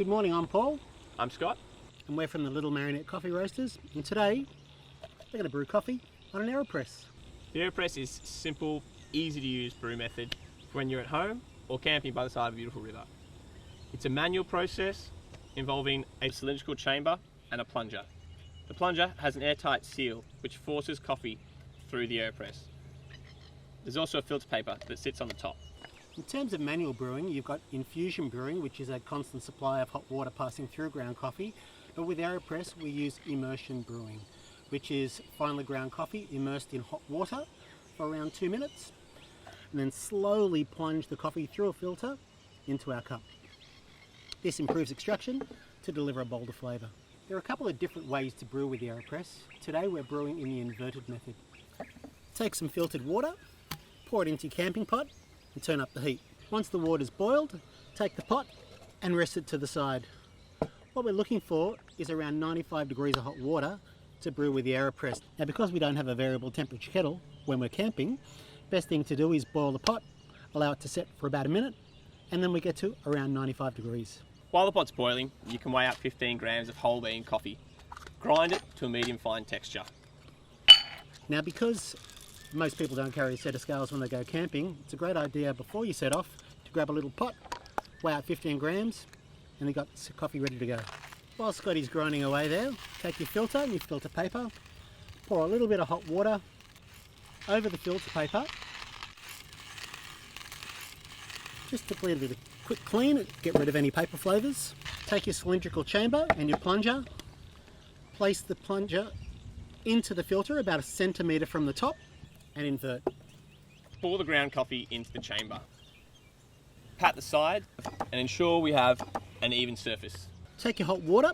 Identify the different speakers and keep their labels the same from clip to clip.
Speaker 1: Good morning, I'm Paul.
Speaker 2: I'm Scott.
Speaker 1: And we're from the Little Marionette Coffee Roasters. And today, we're going to brew coffee on an Aeropress.
Speaker 2: The Aeropress is simple, easy to use brew method for when you're at home or camping by the side of a beautiful river. It's a manual process involving a cylindrical chamber and a plunger. The plunger has an airtight seal which forces coffee through the Aeropress. There's also a filter paper that sits on the top.
Speaker 1: In terms of manual brewing, you've got infusion brewing, which is a constant supply of hot water passing through ground coffee. But with Aeropress, we use immersion brewing, which is finely ground coffee immersed in hot water for around 2 minutes, and then slowly plunge the coffee through a filter into our cup. This improves extraction to deliver a bolder flavour. There are a couple of different ways to brew with the Aeropress. Today we're brewing in the inverted method. Take some filtered water, pour it into your camping pot, and turn up the heat. Once the water's boiled, take the pot and rest it to the side. What we're looking for is around 95 degrees of hot water to brew with the Aeropress. Now, because we don't have a variable temperature kettle when we're camping, best thing to do is boil the pot, allow it to set for about a minute, and then we get to around 95 degrees.
Speaker 2: While the pot's boiling, you can weigh out 15 grams of whole bean coffee. Grind it to a medium fine texture.
Speaker 1: Now, because most people don't carry a set of scales when they go camping, it's a great idea before you set off to grab a little pot, weigh out 15 grams, and you've got coffee ready to go. While Scotty's grinding away there, take your filter and your filter paper, pour a little bit of hot water over the filter paper, just to clear a bit of quick clean, get rid of any paper flavours. Take your cylindrical chamber and your plunger, place the plunger into the filter about 1 centimetre from the top, and invert.
Speaker 2: Pour the ground coffee into the chamber. Pat the side and ensure we have an even surface.
Speaker 1: Take your hot water,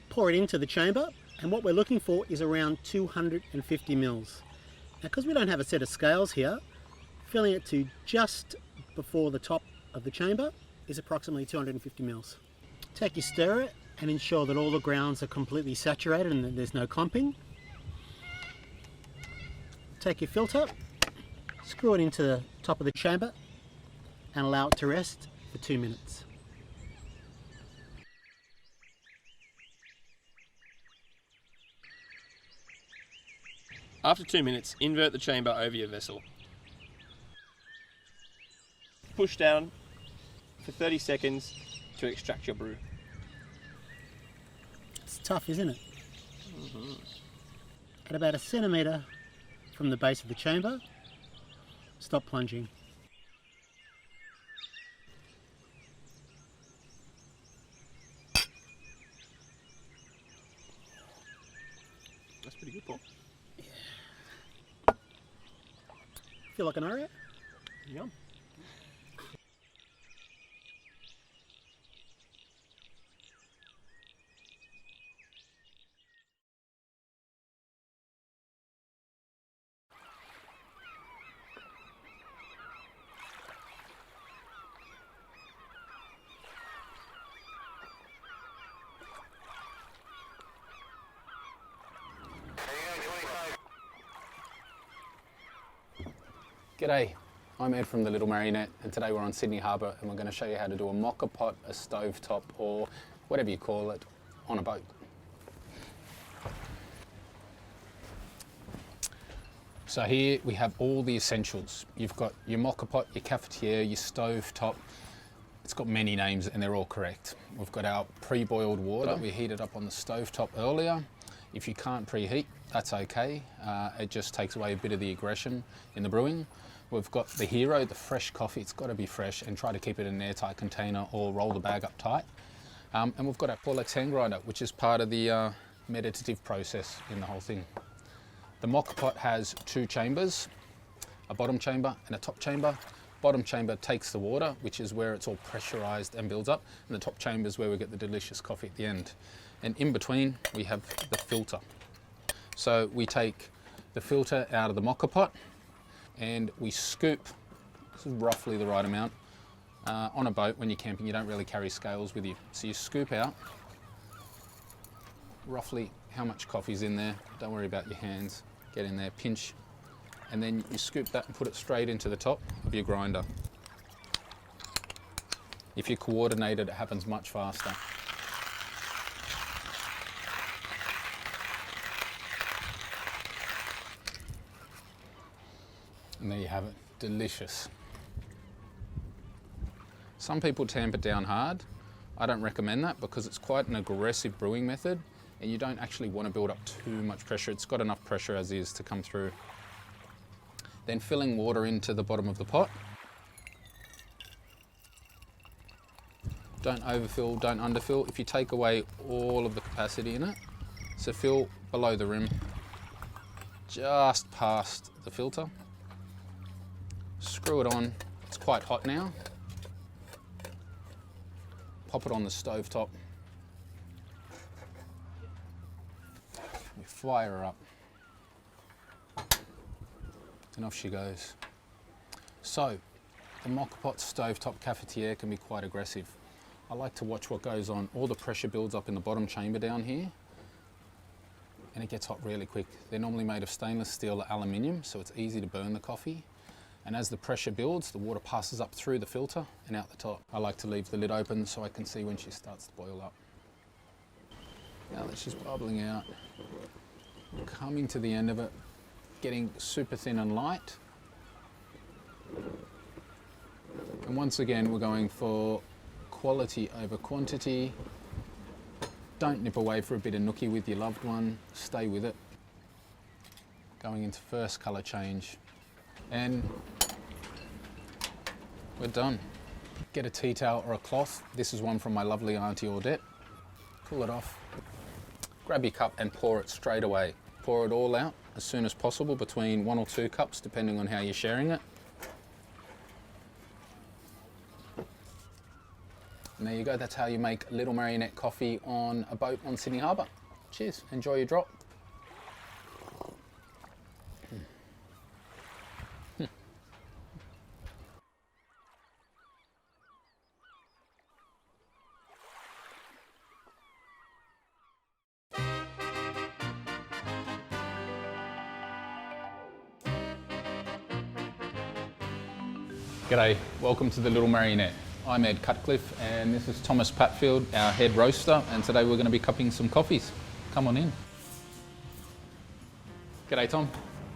Speaker 1: pour it into the chamber, and what we're looking for is around 250 mils. Now, because we don't have a set of scales here, filling it to just before the top of the chamber is approximately 250 mils. Take your stirrer and ensure that all the grounds are completely saturated and that there's no clumping. Take your filter, screw it into the top of the chamber and allow it to rest for 2 minutes.
Speaker 2: After 2 minutes, invert the chamber over your vessel. Push down for 30 seconds to extract your brew.
Speaker 1: It's tough, isn't it? At about 1 centimetre from the base of the chamber, stop plunging.
Speaker 2: That's pretty good, Paul.
Speaker 1: Yeah. Feel like an Oreo?
Speaker 2: Yum.
Speaker 3: G'day, I'm Ed from the Little Marionette, and today we're on Sydney Harbour and we're going to show you how to do a moka pot, a stovetop, or whatever you call it, on a boat. So here we have all the essentials. You've got your moka pot, your cafetiera, your stovetop. It's got many names and they're all correct. We've got our pre-boiled water. We heated up on the stovetop earlier. If you can't preheat, that's okay. It just takes away a bit of the aggression in the brewing. We've got the hero, the fresh coffee. It's got to be fresh, and try to keep it in an airtight container or roll the bag up tight. And we've got our Porlex hand grinder, which is part of the meditative process in the whole thing. The moka pot has 2 chambers, a bottom chamber and a top chamber. Bottom chamber takes the water, which is where it's all pressurized and builds up, and the top chamber is where we get the delicious coffee at the end. And in between, we have the filter. So we take the filter out of the moka pot and we scoop, this is roughly the right amount. On a boat, when you're camping, you don't really carry scales with you. So you scoop out roughly how much coffee's in there. Don't worry about your hands. Get in there, pinch, and then you scoop that and put it straight into the top of your grinder. If you coordinate it, it happens much faster. And there you have it, delicious. Some people tamp it down hard. I don't recommend that because it's quite an aggressive brewing method and you don't actually want to build up too much pressure. It's got enough pressure as is to come through. Then filling water into the bottom of the pot. Don't overfill, don't underfill. If you take away all of the capacity in it, so fill below the rim, just past the filter. Screw it on, it's quite hot now. Pop it on the stove top. We fire her up. And off she goes. So, the moka pot stovetop cafetiere can be quite aggressive. I like to watch what goes on. All the pressure builds up in the bottom chamber down here and it gets hot really quick. They're normally made of stainless steel or aluminium, so it's easy to burn the coffee. And as the pressure builds, the water passes up through the filter and out the top. I like to leave the lid open so I can see when she starts to boil up. Now that she's bubbling out, coming to the end of it, getting super thin and light. And once again, we're going for quality over quantity. Don't nip away for a bit of nookie with your loved one. Stay with it. Going into first colour change. And we're done. Get a tea towel or a cloth. This is one from my lovely Auntie Audette. Pull it off. Grab your cup and pour it straight away. Pour it all out as soon as possible, between 1 or 2 cups, depending on how you're sharing it. And there you go, that's how you make Little Marionette coffee on a boat on Sydney Harbour. Cheers, enjoy your drop. G'day, welcome to the Little Marionette. I'm Ed Cutcliffe and this is Thomas Patfield, our head roaster, and today we're going to be cupping some coffees. Come on in. G'day Tom.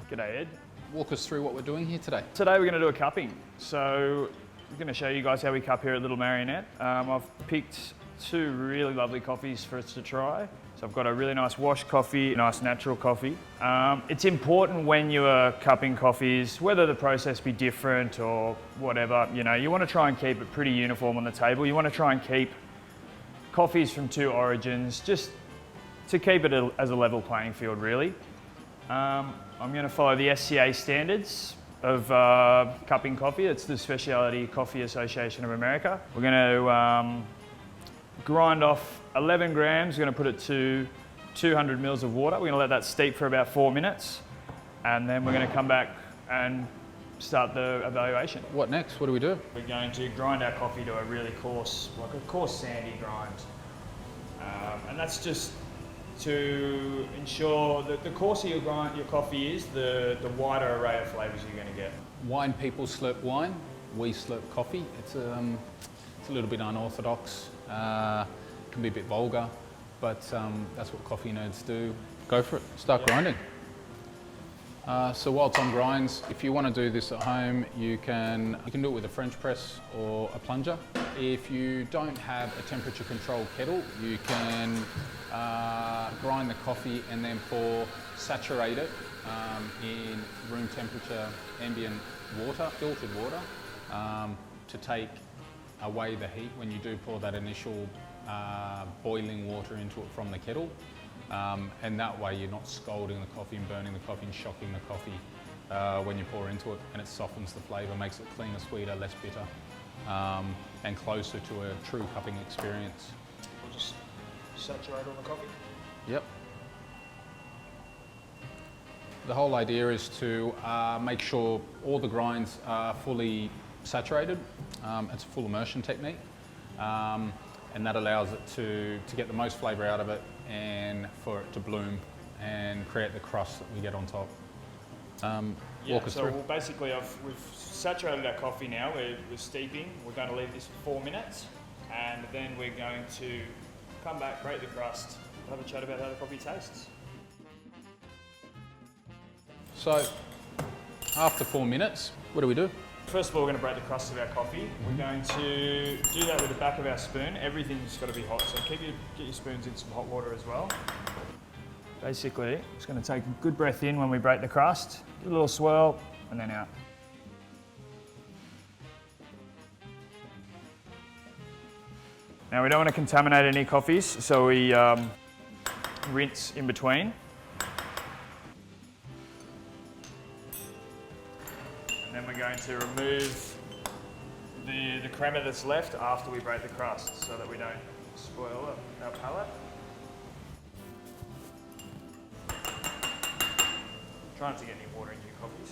Speaker 4: G'day Ed.
Speaker 3: Walk us through what we're doing here today.
Speaker 4: Today we're going to do a cupping. So I'm going to show you guys how we cup here at Little Marionette. I've picked 2 really lovely coffees for us to try. So I've got a really nice wash coffee, a nice natural coffee. It's important when you are cupping coffees, whether the process be different or whatever, you want to try and keep it pretty uniform on the table. You want to try and keep coffees from 2 origins, just to keep it as a level playing field, really. I'm going to follow the SCA standards of cupping coffee. It's the Specialty Coffee Association of America. We're going to grind off 11 grams, we're going to put it to 200 mils of water. We're going to let that steep for about 4 minutes and then we're going to come back and start the evaluation.
Speaker 3: What next? What do we do?
Speaker 4: We're going to grind our coffee to a really coarse, like a coarse sandy grind. And that's just to ensure that the coarser your coffee is, the wider array of flavours you're going to get.
Speaker 3: Wine people slurp wine, we slurp coffee. It's a little bit unorthodox. Can be a bit vulgar, but that's what coffee nerds do. Go for it, start grinding. So while Tom grinds, if you want to do this at home, you can do it with a French press or a plunger. If you don't have a temperature controlled kettle, you can grind the coffee and then saturate it in room temperature ambient water, filtered water, to take away the heat when you do pour that initial boiling water into it from the kettle, and that way you're not scalding the coffee and burning the coffee and shocking the coffee when you pour into it, and it softens the flavour, makes it cleaner, sweeter, less bitter, and closer to a true cupping experience.
Speaker 4: We'll just saturate all the coffee.
Speaker 3: Yep. The whole idea is to make sure all the grinds are fully saturated. It's a full immersion technique, and that allows it to get the most flavour out of it and for it to bloom and create the crust that we get on top. Walk us
Speaker 4: so
Speaker 3: through.
Speaker 4: we'll basically we've saturated our coffee now. We're steeping. We're going to leave this for 4 minutes, and then we're going to come back, break the crust, have a chat about how the coffee tastes.
Speaker 3: So, after 4 minutes, what do we do?
Speaker 4: First of all, we're going to break the crust of our coffee. We're going to do that with the back of our spoon. Everything's got to be hot, so get your spoons in some hot water as well. Basically, just going to take a good breath in when we break the crust, give a little swirl, and then out. Now we don't want to contaminate any coffees, so we rinse in between. And then we're going to remove the crema that's left after we break the crust so that we don't spoil our palate. Try not to get any water into your coffees.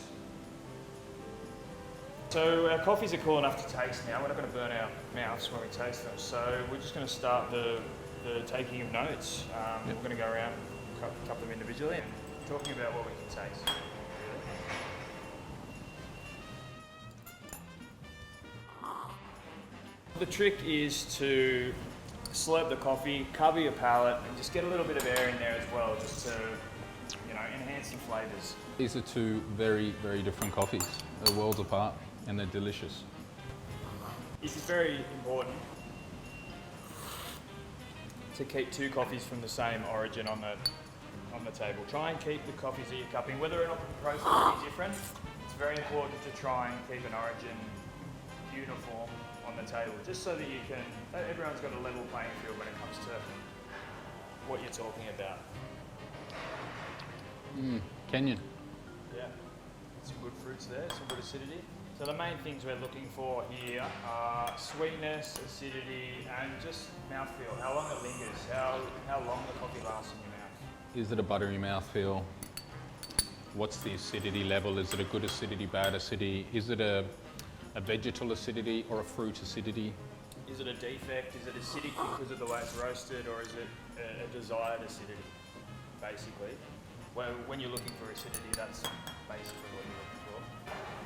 Speaker 4: So our coffees are cool enough to taste now. We're not going to burn our mouths when we taste them. So we're just going to start the taking of notes. We're going to go around, a couple of them individually, and talking about what we can taste. The trick is to slurp the coffee, cover your palate, and just get a little bit of air in there as well, just to enhance some flavours.
Speaker 3: These are two very, very different coffees. They're worlds apart and they're delicious.
Speaker 4: It is very important to keep two coffees from the same origin on the table. Try and keep the coffees that you're cupping, whether or not the process is different. It's very important to try and keep an origin uniform on the table, just so that everyone's got a level playing field when it comes to what you're talking about.
Speaker 3: Kenyan.
Speaker 4: Yeah, some good fruits there, some good acidity. So the main things we're looking for here are sweetness, acidity, and just mouthfeel. How long it lingers, how long the coffee lasts in your mouth.
Speaker 3: Is it a buttery mouthfeel? What's the acidity level? Is it a good acidity, bad acidity? Is it a vegetal acidity or a fruit acidity?
Speaker 4: Is it a defect? Is it acidic because of the way it's roasted, or is it a desired acidity, basically? Well, when you're looking for acidity, that's basically what you're looking for.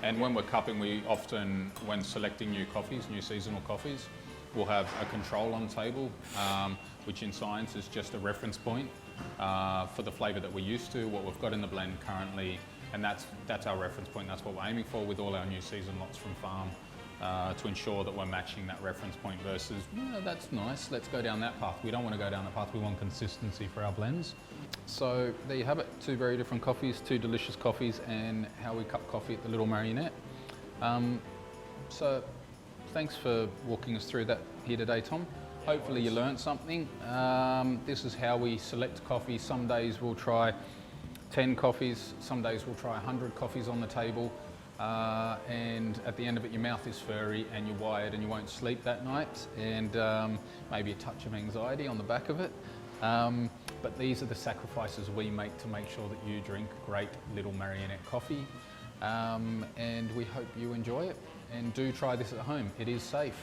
Speaker 3: And when we're cupping, we often, when selecting new coffees, new seasonal coffees, we'll have a control on table, which in science is just a reference point for the flavour that we're used to, what we've got in the blend currently, and that's our reference point. That's what we're aiming for with all our new season lots from farm, to ensure that we're matching that reference point versus, that's nice, let's go down that path. We don't want to go down that path, we want consistency for our blends. So there you have it, two very different coffees, two delicious coffees, and how we cup coffee at the Little Marionette. So thanks for walking us through that here today, Tom. Hopefully you learned something. This is how we select coffee. Some days we'll try 10 coffees, some days we'll try 100 coffees on the table, and at the end of it your mouth is furry and you're wired and you won't sleep that night, and maybe a touch of anxiety on the back of it. But these are the sacrifices we make to make sure that you drink great Little Marionette coffee, and we hope you enjoy it, and do try this at home. It is safe.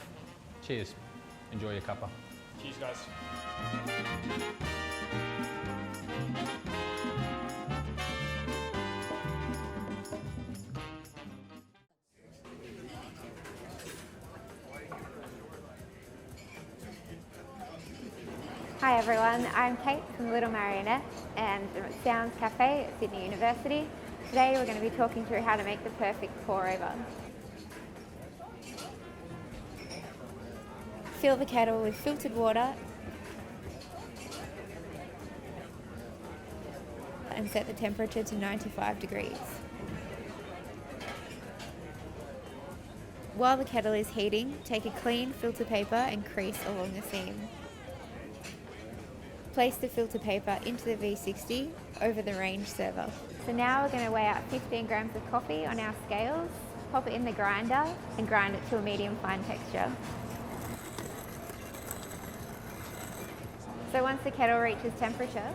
Speaker 3: Cheers. Enjoy your cuppa.
Speaker 4: Cheers, guys.
Speaker 5: Hi everyone, I'm Kate from Little Marionette and I'm at Sounds Cafe at Sydney University. Today we're going to be talking through how to make the perfect pour over. Fill the kettle with filtered water and set the temperature to 95 degrees. While the kettle is heating, take a clean filter paper and crease along the seam. Place the filter paper into the V60 over the range server. So now we're going to weigh out 15 grams of coffee on our scales, pop it in the grinder and grind it to a medium fine texture. So once the kettle reaches temperature,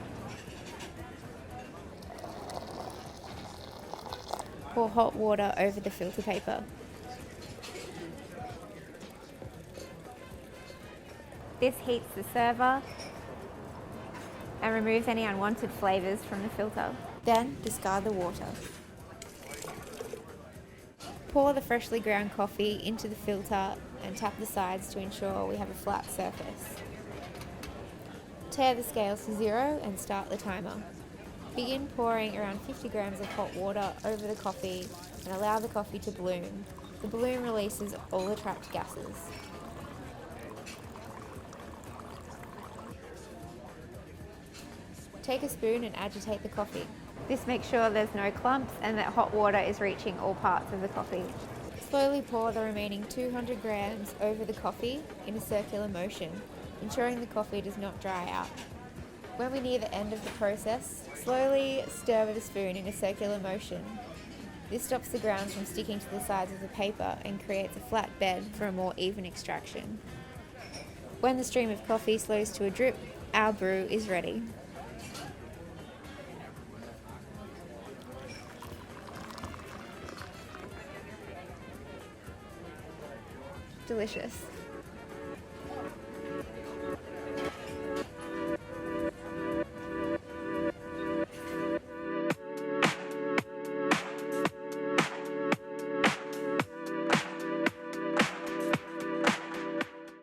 Speaker 5: pour hot water over the filter paper. This heats the server and removes any unwanted flavours from the filter. Then discard the water. Pour the freshly ground coffee into the filter and tap the sides to ensure we have a flat surface. Tear the scales to 0 and start the timer. Begin pouring around 50 grams of hot water over the coffee and allow the coffee to bloom. The bloom releases all the trapped gases. Take a spoon and agitate the coffee. This makes sure there's no clumps and that hot water is reaching all parts of the coffee. Slowly pour the remaining 200 grams over the coffee in a circular motion, ensuring the coffee does not dry out. When we near the end of the process, slowly stir with a spoon in a circular motion. This stops the grounds from sticking to the sides of the paper and creates a flat bed for a more even extraction. When the stream of coffee slows to a drip, our brew is ready. Delicious.